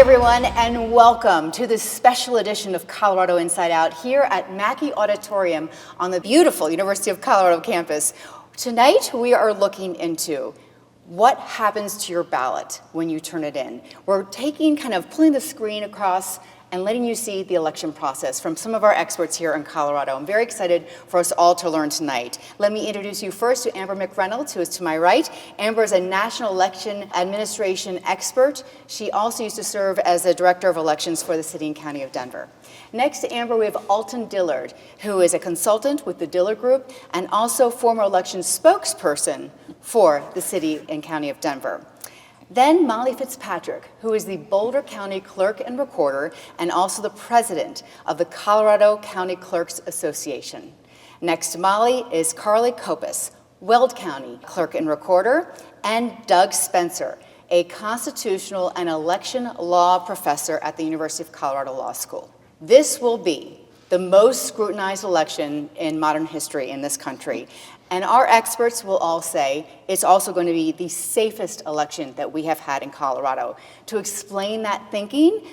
everyone, and welcome to this special edition of Colorado Inside Out here at Mackey Auditorium on the beautiful University of Colorado campus. Tonight, we are looking into what happens to your ballot when you turn it in. We're pulling the screen across and letting you see the election process from some of our experts here in Colorado. I'm very excited for us all to learn tonight. Let me introduce you first to Amber McReynolds, who is to my right. Amber is a National Election Administration expert. She also used to serve as the Director of Elections for the City and County of Denver. Next to Amber, we have Alton Dillard, who is a consultant with the Dillard Group and also former election spokesperson for the City and County of Denver. Then Molly Fitzpatrick, who is the Boulder County Clerk and Recorder and also the president of the Colorado County Clerks Association. Next to Molly is Carly Kopis, Weld County Clerk and Recorder, and Doug Spencer, a constitutional and election law professor at the University of Colorado Law School. This will be the most scrutinized election in modern history in this country. And our experts will all say it's also going to be the safest election that we have had in Colorado. To explain that thinking,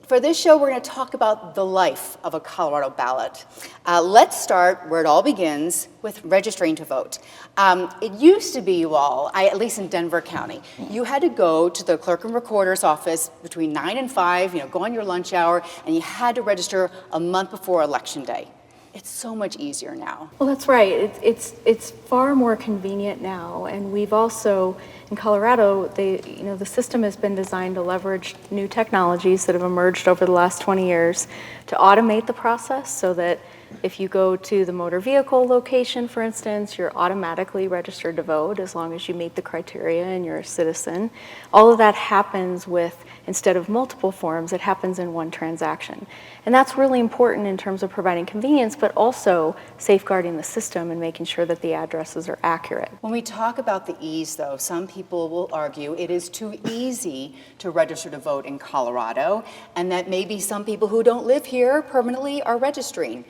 for this show, we're going to talk about the life of a Colorado ballot. Let's start where it all begins, with registering to vote. It used to be, you all, at least in Denver County, you had to go to the clerk and recorder's office between 9 and 5, go on your lunch hour, and you had to register a month before Election Day. It's so much easier now. Well, that's right. It's far more convenient now, and we've also in Colorado, the system has been designed to leverage new technologies that have emerged over the last 20 years to automate the process, so that if you go to the motor vehicle location, for instance, you're automatically registered to vote as long as you meet the criteria and you're a citizen. All of that happens instead of multiple forms, it happens in one transaction. And that's really important in terms of providing convenience, but also safeguarding the system and making sure that the addresses are accurate. When we talk about the ease, though, some people will argue it is too easy to register to vote in Colorado, and that maybe some people who don't live here permanently are registering.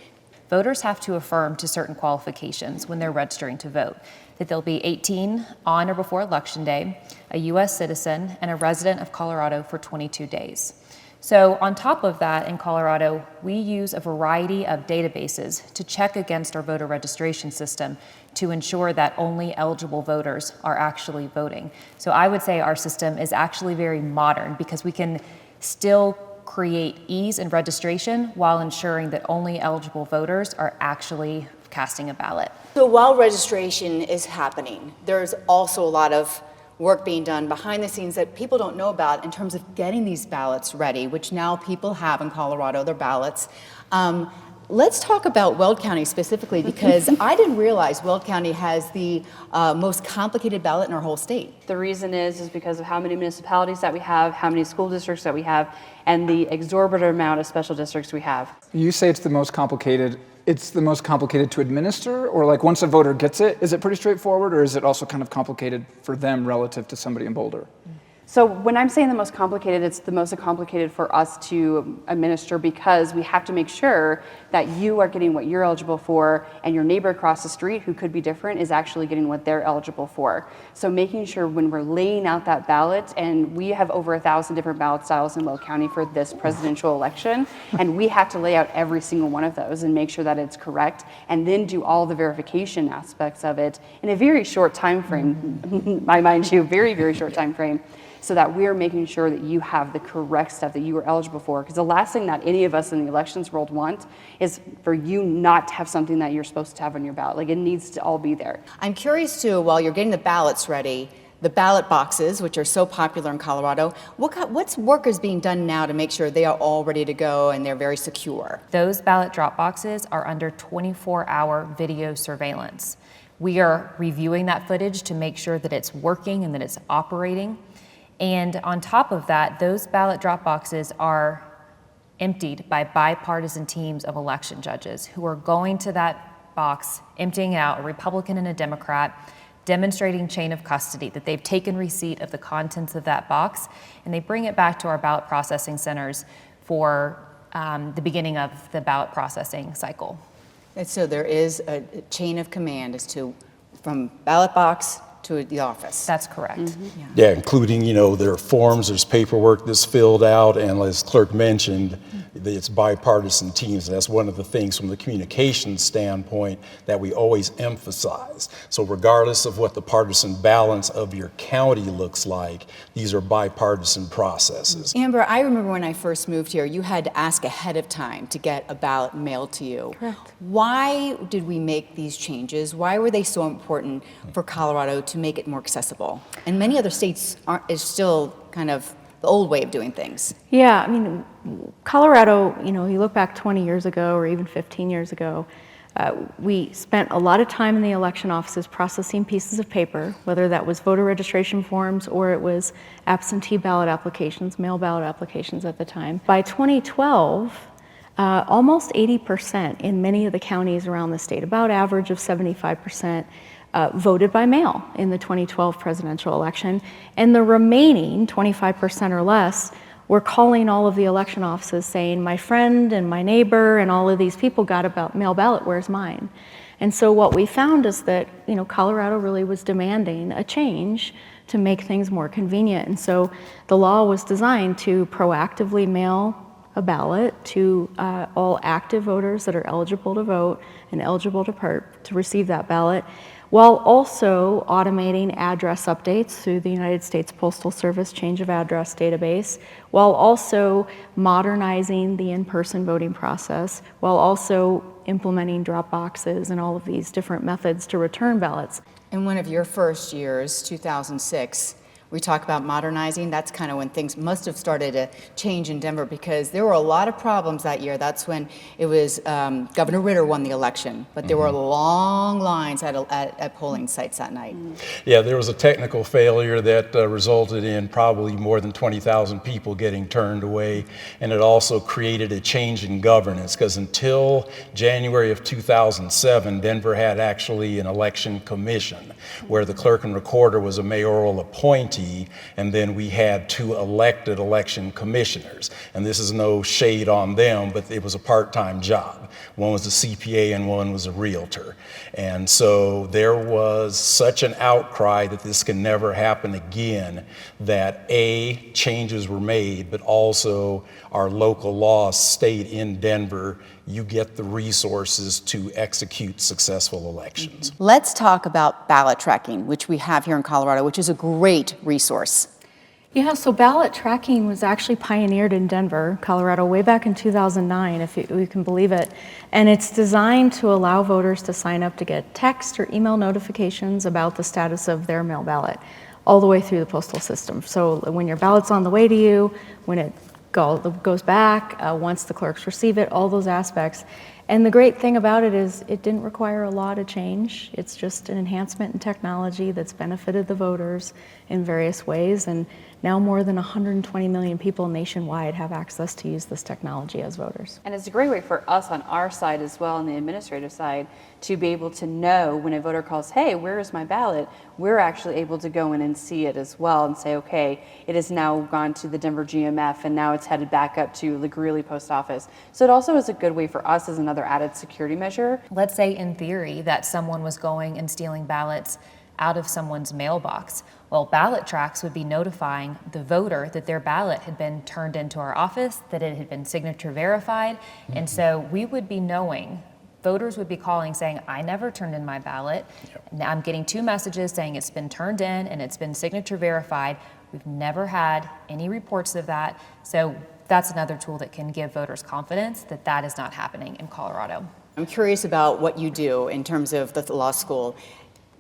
Voters have to affirm to certain qualifications when they're registering to vote, that they'll be 18 on or before Election Day, a U.S. citizen, and a resident of Colorado for 22 days. So on top of that, in Colorado, we use a variety of databases to check against our voter registration system to ensure that only eligible voters are actually voting. So I would say our system is actually very modern because we can still create ease in registration while ensuring that only eligible voters are actually casting a ballot. So while registration is happening, there's also a lot of work being done behind the scenes that people don't know about in terms of getting these ballots ready, which now people have in Colorado, their ballots. Let's talk about Weld County specifically, because I didn't realize Weld County has the most complicated ballot in our whole state. The reason is because of how many municipalities that we have, how many school districts that we have, and the exorbitant amount of special districts we have. You say it's the most complicated. It's the most complicated to administer, or like once a voter gets it, is it pretty straightforward, or is it also kind of complicated for them relative to somebody in Boulder? So when I'm saying the most complicated, it's the most complicated for us to administer because we have to make sure that you are getting what you're eligible for and your neighbor across the street who could be different is actually getting what they're eligible for. So making sure when we're laying out that ballot, and we have over 1,000 different ballot styles in Weld County for this presidential election, and we have to lay out every single one of those and make sure that it's correct, and then do all the verification aspects of it in a very short time frame, I mind you, very, very short time frame, so that we're making sure that you have the correct stuff that you are eligible for. Because the last thing that any of us in the elections world want is for you not to have something that you're supposed to have on your ballot. Like, it needs to all be there. I'm curious too, while you're getting the ballots ready, the ballot boxes, which are so popular in Colorado, what's work is being done now to make sure they are all ready to go and they're very secure? Those ballot drop boxes are under 24-hour video surveillance. We are reviewing that footage to make sure that it's working and that it's operating. And on top of that, those ballot drop boxes are emptied by bipartisan teams of election judges who are going to that box, emptying out a Republican and a Democrat, demonstrating chain of custody, that they've taken receipt of the contents of that box, and they bring it back to our ballot processing centers for the beginning of the ballot processing cycle. And so there is a chain of command as to from ballot box to the office. That's correct. Yeah, including, there are forms, there's paperwork that's filled out, and as Clerk mentioned, it's bipartisan teams, and that's one of the things from the communication standpoint that we always emphasize. So regardless of what the partisan balance of your county looks like, these are bipartisan processes. Amber, I remember when I first moved here, you had to ask ahead of time to get a ballot mailed to you. Correct. Why did we make these changes? Why were they so important for Colorado to make it more accessible? And many other states is still kind of the old way of doing things. Yeah, I mean, Colorado, you look back 20 years ago or even 15 years ago, we spent a lot of time in the election offices processing pieces of paper, whether that was voter registration forms or it was absentee ballot applications, mail ballot applications at the time. By 2012, almost 80% in many of the counties around the state, about average of 75%, voted by mail in the 2012 presidential election, and the remaining 25% or less were calling all of the election offices saying, my friend and my neighbor and all of these people got a mail ballot, where's mine? And so what we found is that, Colorado really was demanding a change to make things more convenient. And so the law was designed to proactively mail a ballot to all active voters that are eligible to vote and eligible to receive that ballot, while also automating address updates through the United States Postal Service change of address database, while also modernizing the in-person voting process, while also implementing drop boxes and all of these different methods to return ballots. In one of your first years, 2006, we talk about modernizing. That's kind of when things must have started to change in Denver, because there were a lot of problems that year. That's when it was Governor Ritter won the election, but there were long lines at polling sites that night. Yeah, there was a technical failure that resulted in probably more than 20,000 people getting turned away, and it also created a change in governance, because until January of 2007, Denver had actually an election commission where the clerk and recorder was a mayoral appointee, and then we had 2 elected election commissioners. And this is no shade on them, but it was a part-time job. One was a CPA and one was a realtor. And so there was such an outcry that this can never happen again, that changes were made, but also our local laws state in Denver, you get the resources to execute successful elections. Let's talk about ballot tracking, which we have here in Colorado, which is a great resource. Yeah, so ballot tracking was actually pioneered in Denver, Colorado, way back in 2009, if you can believe it. And it's designed to allow voters to sign up to get text or email notifications about the status of their mail ballot, all the way through the postal system. So when your ballot's on the way to you, when it goes back, once the clerks receive it, all those aspects. And the great thing about it is it didn't require a law to change. It's just an enhancement in technology that's benefited the voters in various ways. And now more than 120 million people nationwide have access to use this technology as voters. And it's a great way for us on our side as well, on the administrative side, to be able to know when a voter calls, hey, where is my ballot? We're actually able to go in and see it as well and say, okay, it has now gone to the Denver GMF and now it's headed back up to the Greeley Post Office. So it also is a good way for us as another added security measure. Let's say in theory that someone was going and stealing ballots out of someone's mailbox. Well, ballot tracks would be notifying the voter that their ballot had been turned into our office, that it had been signature verified, and so we would be knowing, voters would be calling saying, I never turned in my ballot. Now I'm getting 2 messages saying it's been turned in and it's been signature verified. We've never had any reports of that. So that's another tool that can give voters confidence that that is not happening in Colorado. I'm curious about what you do in terms of the law school.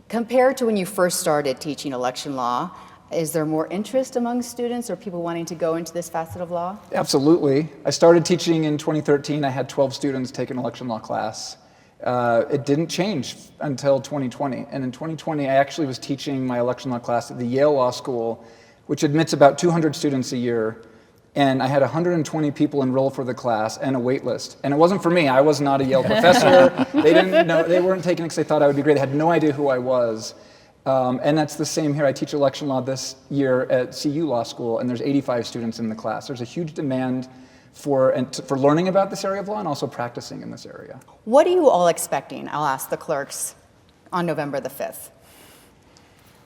Compared to when you first started teaching election law, is there more interest among students or people wanting to go into this facet of law? Absolutely. I started teaching in 2013. I had 12 students take an election law class. It didn't change until 2020. And in 2020, I actually was teaching my election law class at the Yale Law School, which admits about 200 students a year. And I had 120 people enroll for the class and a wait list. And it wasn't for me. I was not a Yale professor. They didn't know, they weren't taking it because they thought I would be great. They had no idea who I was. And that's the same here. I teach election law this year at CU Law School, and there's 85 students in the class. There's a huge demand for learning about this area of law and also practicing in this area. What are you all expecting? I'll ask the clerks on November the 5th.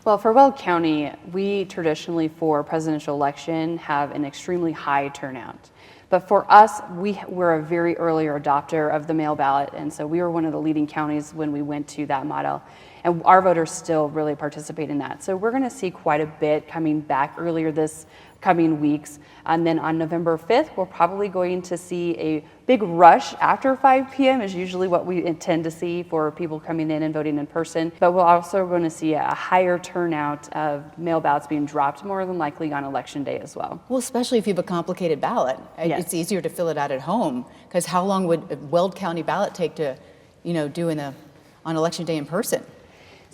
Well, for Weld County, we traditionally for presidential election have an extremely high turnout. But for us, we're a very early adopter of the mail ballot, and so we were one of the leading counties when we went to that model. And our voters still really participate in that. So we're going to see quite a bit coming back earlier this coming weeks. And then on November 5th, we're probably going to see a big rush after 5 p.m. is usually what we intend to see for people coming in and voting in person. But we're also going to see a higher turnout of mail ballots being dropped more than likely on election day as well. Well, especially if you have a complicated ballot. Yes. It's easier to fill it out at home, because how long would a Weld County ballot take to, do on election day in person?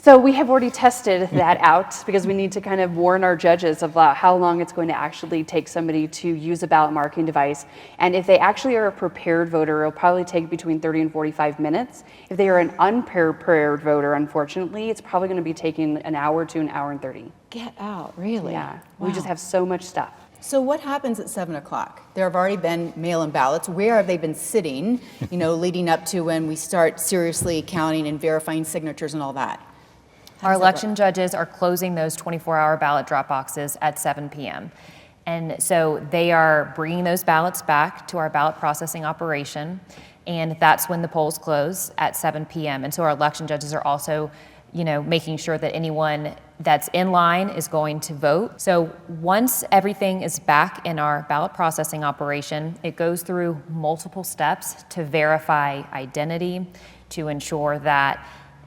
So we have already tested that out because we need to kind of warn our judges about how long it's going to actually take somebody to use a ballot marking device. And if they actually are a prepared voter, it'll probably take between 30 and 45 minutes. If they are an unprepared voter, unfortunately, it's probably going to be taking an hour to an hour and 30. Get out, really? Yeah, Wow. we just have so much stuff. So what happens at 7 o'clock? There have already been mail-in ballots. Where have they been sitting, leading up to when we start seriously counting and verifying signatures and all that? Our election judges are closing those 24-hour ballot drop boxes at 7 p.m. And so they are bringing those ballots back to our ballot processing operation, and that's when the polls close at 7 p.m. And so our election judges are also, making sure that anyone that's in line is going to vote. So once everything is back in our ballot processing operation, it goes through multiple steps to verify identity, to ensure that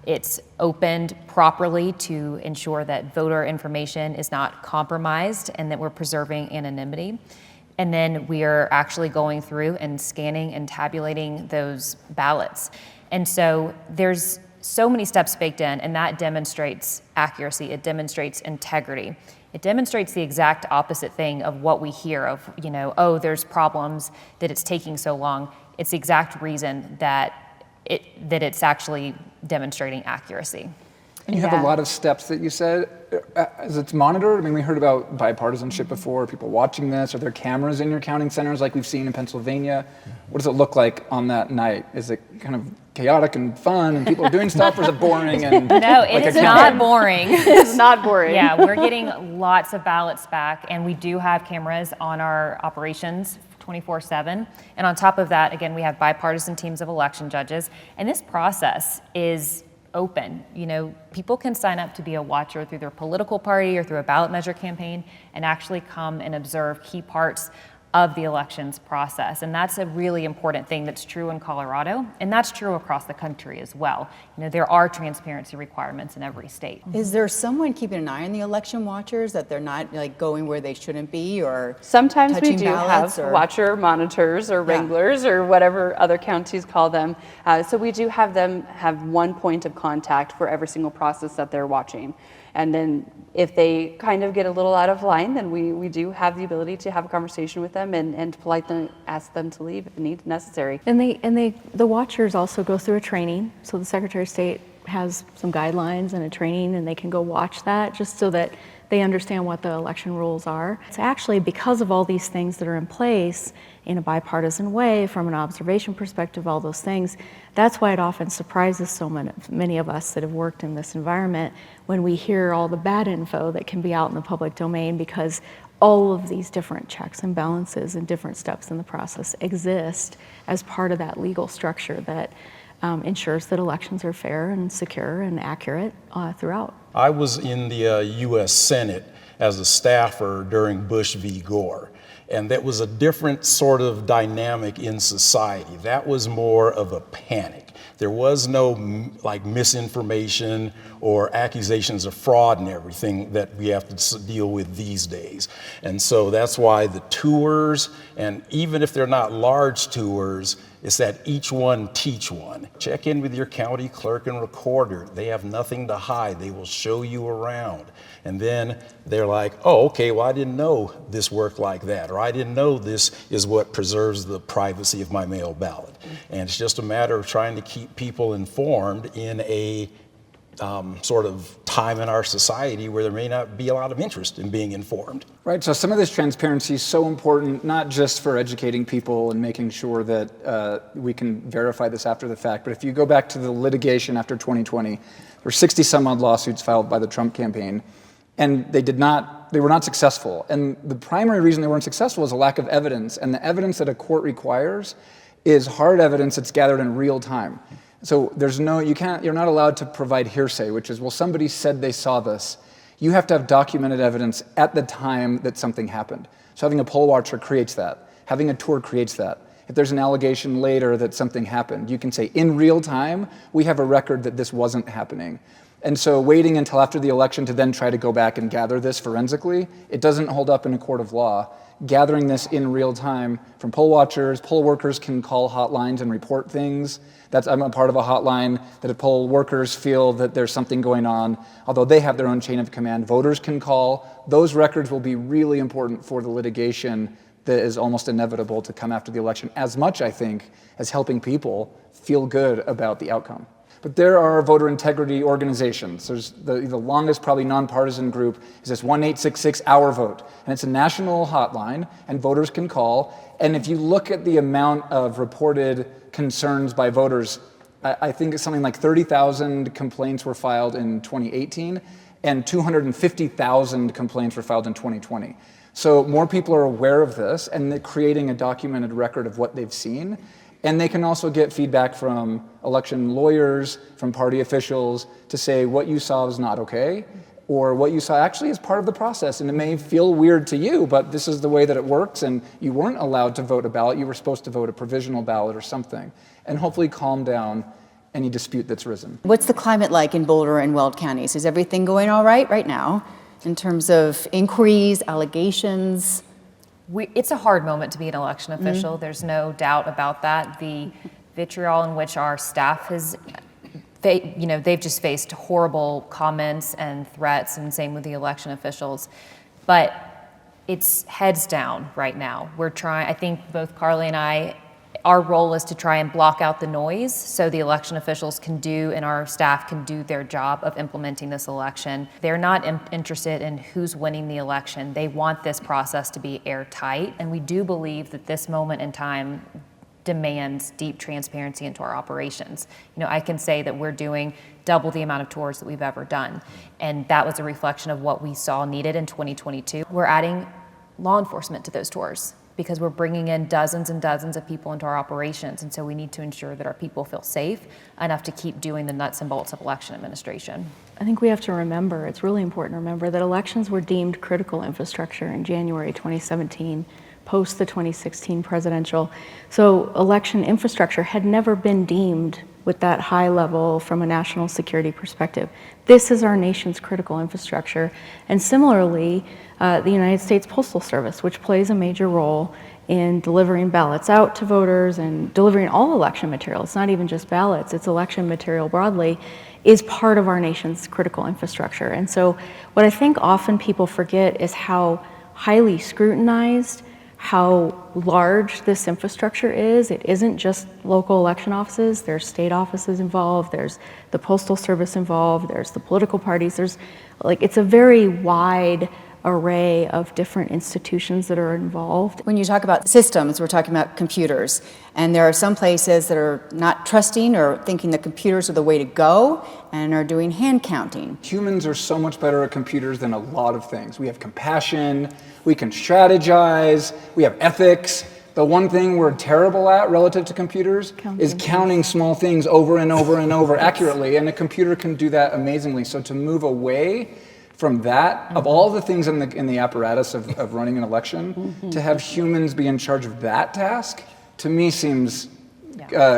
it's opened properly, to ensure that voter information is not compromised and that we're preserving anonymity. And then we are actually going through and scanning and tabulating those ballots. And so there's so many steps baked in, and that demonstrates accuracy. It demonstrates integrity. It demonstrates the exact opposite thing of what we hear of, oh, there's problems, that it's taking so long. It's the exact reason that it's actually demonstrating accuracy. And you have a lot of steps that you said. As it's monitored, I mean, we heard about bipartisanship before, people watching this. Are there cameras in your counting centers like we've seen in Pennsylvania? What does it look like on that night? Is it kind of chaotic and fun and people are doing stuff, or is it boring? And No, it is not boring. It's not boring. Yeah, we're getting lots of ballots back, and we do have cameras on our operations 24/7. And on top of that, again, we have bipartisan teams of election judges, and this process is open. People can sign up to be a watcher through their political party or through a ballot measure campaign and actually come and observe key parts of the elections process. And that's a really important thing that's true in Colorado, and that's true across the country as well. There are transparency requirements in every state. Is there someone keeping an eye on the election watchers, that they're not going where they shouldn't be, or Sometimes we touching do ballots, have or watcher monitors or wranglers or whatever other counties call them. So we do have them have one point of contact for every single process that they're watching. And then if they kind of get a little out of line, then we do have the ability to have a conversation with them and politely ask them to leave if necessary. And the watchers also go through a training. So the Secretary of State has some guidelines and a training, and they can go watch that just so that they understand what the election rules are. It's actually because of all these things that are in place in a bipartisan way, from an observation perspective, all those things. That's why it often surprises so many of us that have worked in this environment when we hear all the bad info that can be out in the public domain, because all of these different checks and balances and different steps in the process exist as part of that legal structure that ensures that elections are fair and secure and accurate throughout. I was in the U.S. Senate as a staffer during Bush v. Gore, and that was a different sort of dynamic in society. That was more of a panic. There was no misinformation or accusations of fraud and everything that we have to deal with these days. And so that's why the tours, and even if they're not large tours, it's that each one teach one. Check in with your county clerk and recorder. They have nothing to hide. They will show you around. And then they're like, oh, okay, well, I didn't know this worked like that, or I didn't know this is what preserves the privacy of my mail ballot. And it's just a matter of trying to keep people informed in a sort of time in our society where there may not be a lot of interest in being informed. Right, so some of this transparency is so important, not just for educating people and making sure that we can verify this after the fact, but if you go back to the litigation after 2020, there were 60 some odd lawsuits filed by the Trump campaign, and they were not successful. And the primary reason they weren't successful is a lack of evidence, and the evidence that a court requires is hard evidence that's gathered in real time. So you're not allowed to provide hearsay, which is, well, somebody said they saw this. You have to have documented evidence at the time that something happened. So having a poll watcher creates that. Having a tour creates that. If there's an allegation later that something happened, you can say, in real time, we have a record that this wasn't happening. And so waiting until after the election to then try to go back and gather this forensically, it doesn't hold up in a court of law. Gathering this in real time from poll watchers, poll workers can call hotlines and report things. I'm a part of a hotline that if poll workers feel that there's something going on, although they have their own chain of command, voters can call. Those records will be really important for the litigation that is almost inevitable to come after the election, as much, I think, as helping people feel good about the outcome. But there are voter integrity organizations. There's the longest, probably nonpartisan group is this 1-866-OUR-VOTE. And it's a national hotline, and voters can call. And if you look at the amount of reported concerns by voters, I think it's something like 30,000 complaints were filed in 2018, and 250,000 complaints were filed in 2020. So more people are aware of this, and they're creating a documented record of what they've seen. And they can also get feedback from election lawyers, from party officials, to say what you saw is not okay, or what you saw actually is part of the process. And it may feel weird to you, but this is the way that it works, and you weren't allowed to vote a ballot. You were supposed to vote a provisional ballot or something. And hopefully calm down any dispute that's risen. What's the climate like in Boulder and Weld counties? Is everything going all right now in terms of inquiries, allegations? It's a hard moment to be an election official. There's no doubt about that. The vitriol in which our staff has, they've just faced horrible comments and threats, and same with the election officials. But it's heads down right now. I think both Carly and I, our role is to try and block out the noise so the election officials and our staff can do their job of implementing this election. They're not interested in who's winning the election. They want this process to be airtight, and we do believe that this moment in time demands deep transparency into our operations. I can say that we're doing double the amount of tours that we've ever done, and that was a reflection of what we saw needed in 2022. We're adding law enforcement to those tours, because we're bringing in dozens and dozens of people into our operations. And so we need to ensure that our people feel safe enough to keep doing the nuts and bolts of election administration. I think we have to remember, it's really important to remember that elections were deemed critical infrastructure in January 2017, post the 2016 presidential. So election infrastructure had never been deemed with that high level from a national security perspective. This is our nation's critical infrastructure. And similarly, the United States Postal Service, which plays a major role in delivering ballots out to voters and delivering all election material. It's not even just ballots, it's election material broadly, is part of our nation's critical infrastructure. And so what I think often people forget is how highly scrutinized, how large this infrastructure is. It isn't just local election offices, there's state offices involved, there's the Postal Service involved, there's the political parties, it's a very wide array of different institutions that are involved. When you talk about systems, we're talking about computers. And there are some places that are not trusting or thinking that computers are the way to go and are doing hand counting. Humans are so much better at computers than a lot of things. We have compassion, we can strategize, we have ethics. The one thing we're terrible at relative to computers is counting small things over and over and over accurately, and a computer can do that amazingly. So to move away from that, of all the things in the apparatus of running an election, to have humans be in charge of that task, to me seems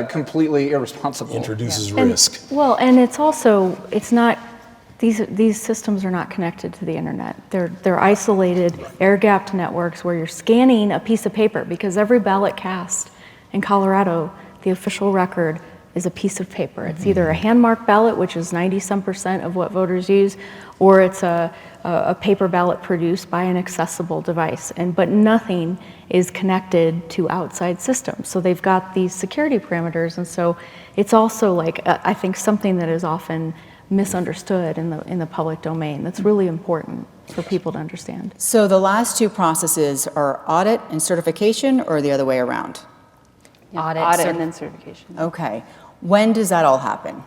completely irresponsible. Introduces risk. And it's not, these systems are not connected to the internet. They're isolated, air-gapped networks where you're scanning a piece of paper, because every ballot cast in Colorado, the official record is a piece of paper. It's either a hand-marked ballot, which is 90-some% of what voters use, or it's a paper ballot produced by an accessible device. But nothing is connected to outside systems. So they've got these security parameters. And so it's also I think something that is often misunderstood in the public domain. That's really important for people to understand. So the last two processes are audit and certification, or the other way around? Audit and then certification. Okay. When does that all happen?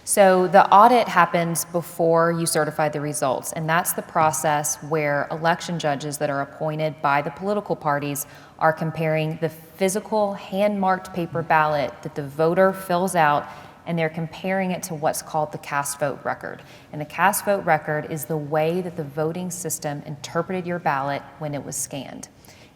So the audit happens before you certify the results, and that's the process where election judges that are appointed by the political parties are comparing the physical hand-marked paper ballot that the voter fills out, and they're comparing it to what's called the cast vote record. And the cast vote record is the way that the voting system interpreted your ballot when it was scanned.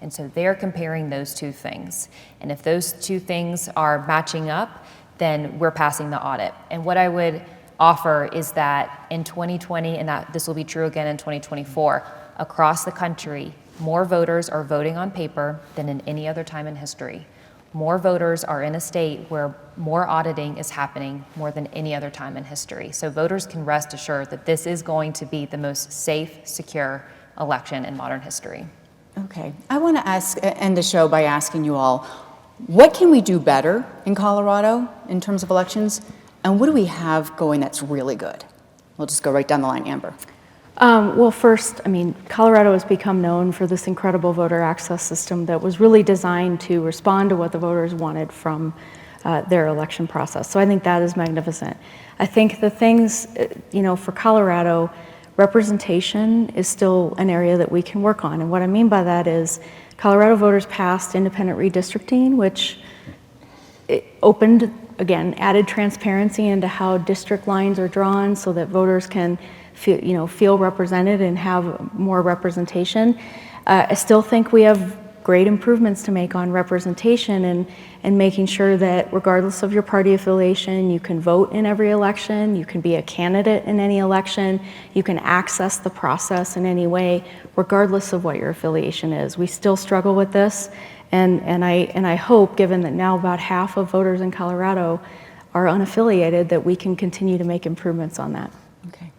And so they're comparing those two things. And if those two things are matching up, then we're passing the audit. And what I would offer is that in 2020, and that this will be true again in 2024, across the country, more voters are voting on paper than in any other time in history. More voters are in a state where more auditing is happening more than any other time in history. So voters can rest assured that this is going to be the most safe, secure election in modern history. Okay. I want to end the show by asking you all, what can we do better in Colorado in terms of elections, and what do we have going that's really good? We'll just go right down the line. Amber. Well, first, I mean, Colorado has become known for this incredible voter access system that was really designed to respond to what the voters wanted from their election process. So I think that is magnificent. I think the things, for Colorado, representation is still an area that we can work on. And what I mean by that is Colorado voters passed independent redistricting, which it opened, again, added transparency into how district lines are drawn so that voters can feel represented and have more representation. I still think we have great improvements to make on representation and making sure that regardless of your party affiliation, you can vote in every election, you can be a candidate in any election, you can access the process in any way, regardless of what your affiliation is. We still struggle with this, and I hope, given that now about half of voters in Colorado are unaffiliated, that we can continue to make improvements on that. Okay.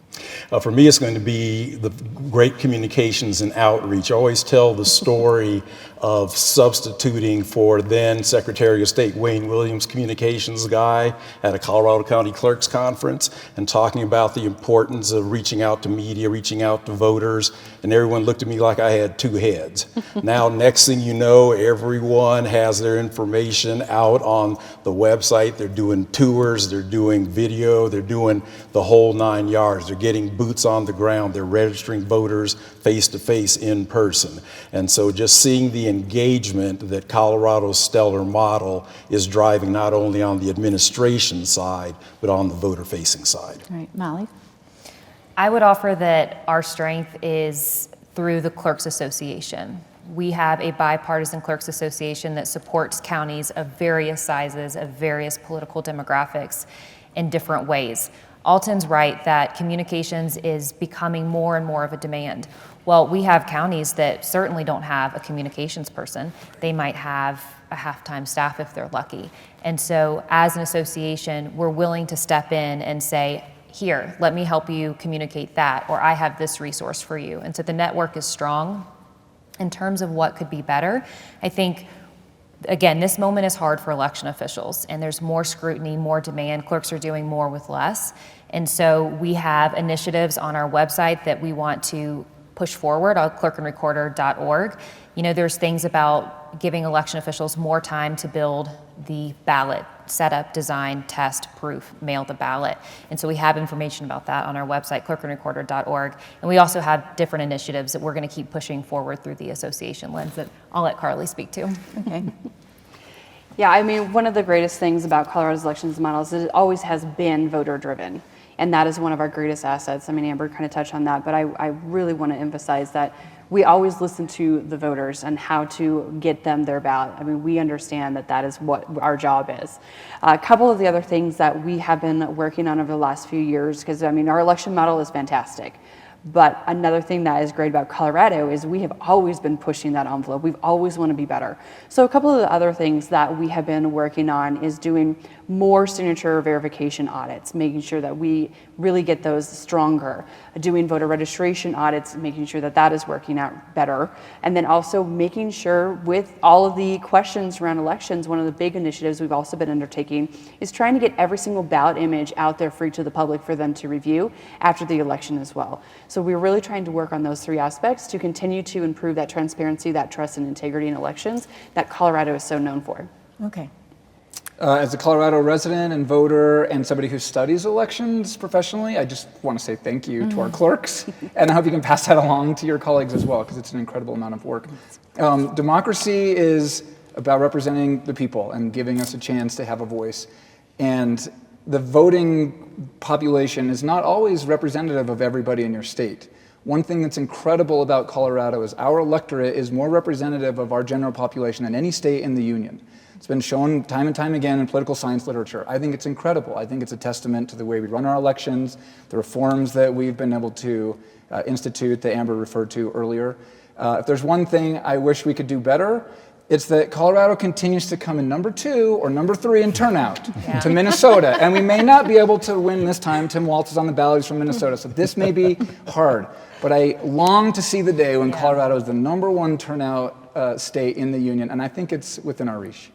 For me, it's going to be the great communications and outreach. I always tell the story of substituting for then Secretary of State Wayne Williams, communications guy at a Colorado County Clerks conference, and talking about the importance of reaching out to media, reaching out to voters, and everyone looked at me like I had two heads. Now, next thing you know, everyone has their information out on the website. They're doing tours, they're doing video, they're doing the whole 9 yards. They're getting boots on the ground. They're registering voters face to face in person. And so just seeing the engagement that Colorado's stellar model is driving not only on the administration side, but on the voter facing side. All right, Molly. I would offer that our strength is through the Clerks Association. We have a bipartisan Clerks Association that supports counties of various sizes, of various political demographics in different ways. Alton's right that communications is becoming more and more of a demand. Well, we have counties that certainly don't have a communications person. They might have a half-time staff if they're lucky. And so as an association, we're willing to step in and say, here, let me help you communicate that, or I have this resource for you. And so the network is strong. In terms of what could be better, I think, again, this moment is hard for election officials, and there's more scrutiny, more demand. Clerks are doing more with less. And so we have initiatives on our website that we want to push forward on clerkandrecorder.org. There's things about giving election officials more time to build the ballot, set up, design, test, proof, mail the ballot. And so we have information about that on our website, clerkandrecorder.org. And we also have different initiatives that we're going to keep pushing forward through the association lens that I'll let Carly speak to. Okay. Yeah, I mean, one of the greatest things about Colorado's elections model is that it always has been voter driven. And that is one of our greatest assets. I mean, Amber kind of touched on that, but I really want to emphasize that we always listen to the voters and how to get them their ballot. I mean, we understand that that is what our job is. A couple of the other things that we have been working on over the last few years, because I mean, our election model is fantastic, But another thing that is great about Colorado is we have always been pushing that envelope. We've always want to be better. So a couple of the other things that we have been working on is doing more signature verification audits, making sure that we really get those stronger, doing voter registration audits, making sure that that is working out better, and then also making sure with all of the questions around elections, one of the big initiatives we've also been undertaking is trying to get every single ballot image out there free to the public for them to review after the election as well. So we're really trying to work on those three aspects to continue to improve that transparency, that trust and integrity in elections that Colorado is so known for. Okay. As a Colorado resident and voter and somebody who studies elections professionally, I just want to say thank you to our clerks, and I hope you can pass that along to your colleagues as well, because it's an incredible amount of work. Democracy is about representing the people and giving us a chance to have a voice. And the voting population is not always representative of everybody in your state. One thing that's incredible about Colorado is our electorate is more representative of our general population than any state in the union. It's been shown time and time again in political science literature. I think it's incredible. I think it's a testament to the way we run our elections, the reforms that we've been able to institute that Amber referred to earlier. If there's one thing I wish we could do better, it's that Colorado continues to come in number 2 or number 3 in turnout to Minnesota. And we may not be able to win this time. Tim Walz is on the ballot, he's from Minnesota, so this may be hard. But I long to see the day when Colorado is the number 1 turnout state in the union, and I think it's within our reach.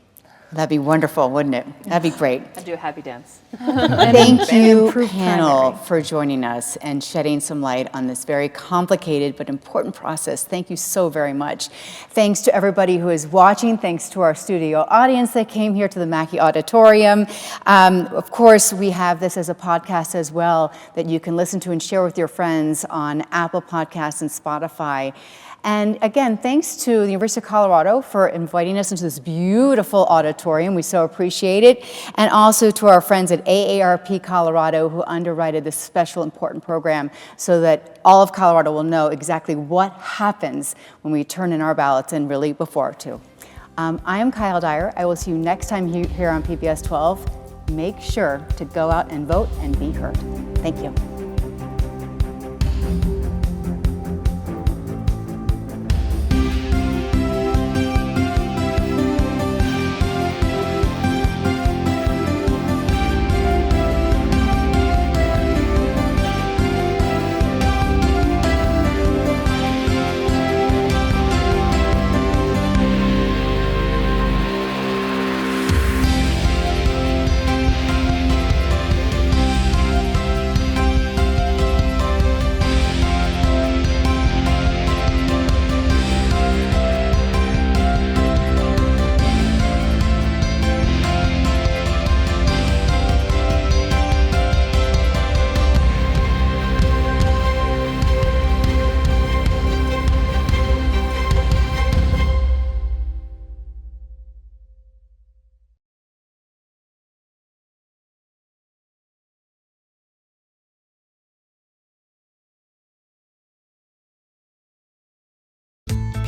That'd be wonderful, wouldn't it? That'd be great. I'd do a happy dance. Thank you, improved panel, primary. for joining us and shedding some light on this very complicated but important process. Thank you so very much. Thanks to everybody who is watching. Thanks to our studio audience that came here to the Mackey Auditorium. Of course, we have this as a podcast as well that you can listen to and share with your friends on Apple Podcasts and Spotify. And again, thanks to the University of Colorado for inviting us into this beautiful auditorium. We so appreciate it. And also to our friends at AARP Colorado who underwrote this special important program so that all of Colorado will know exactly what happens when we turn in our ballots and really before too. I am Kyle Dyer. I will see you next time here on PBS 12. Make sure to go out and vote and be heard. Thank you.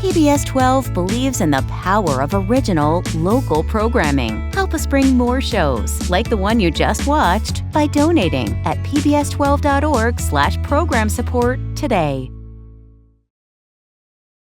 PBS 12 believes in the power of original, local programming. Help us bring more shows, like the one you just watched, by donating at pbs12.org/program support today.